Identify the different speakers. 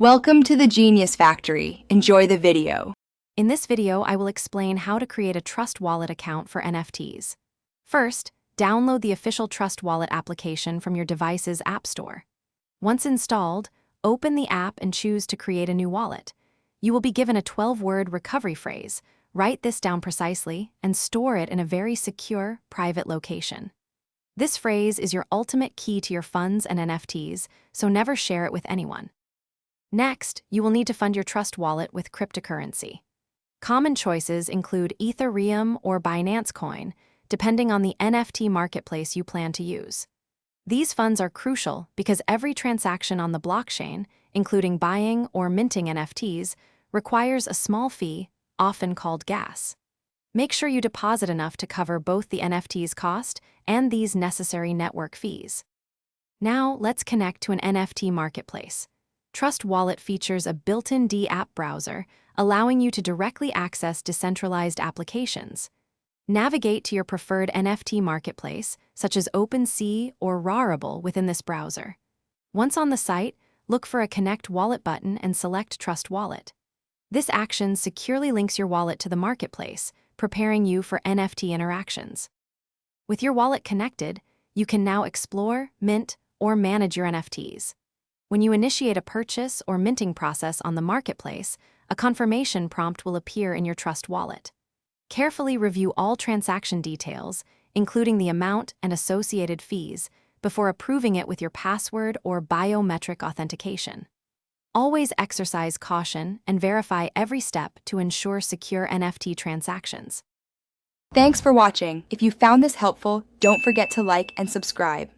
Speaker 1: Welcome to the Genius Factory. Enjoy the video.
Speaker 2: In this video, I will explain how to create a Trust Wallet account for NFTs. First, download the official Trust Wallet application from your device's App Store. Once installed, open the app and choose to create a new wallet. You will be given a 12-word recovery phrase. Write this down precisely and store it in a very secure, private location. This phrase is your ultimate key to your funds and NFTs, so never share it with anyone. Next, you will need to fund your Trust Wallet with cryptocurrency. Common choices include Ethereum or Binance Coin, depending on the NFT marketplace you plan to use. These funds are crucial because every transaction on the blockchain, including buying or minting NFTs, requires a small fee, often called gas. Make sure you deposit enough to cover both the NFT's cost and these necessary network fees. Now, let's connect to an NFT marketplace. Trust Wallet features a built-in app browser, allowing you to directly access decentralized applications. Navigate to your preferred NFT marketplace, such as OpenSea or Rarible within this browser. Once on the site, look for a Connect Wallet button and select Trust Wallet. This action securely links your wallet to the marketplace, preparing you for NFT interactions. With your wallet connected, you can now explore, mint, or manage your NFTs. When you initiate a purchase or minting process on the marketplace, a confirmation prompt will appear in your Trust Wallet. Carefully review all transaction details, including the amount and associated fees, before approving it with your password or biometric authentication. Always exercise caution and verify every step to ensure secure NFT transactions.
Speaker 1: Thanks for watching. If you found this helpful, don't forget to like and subscribe.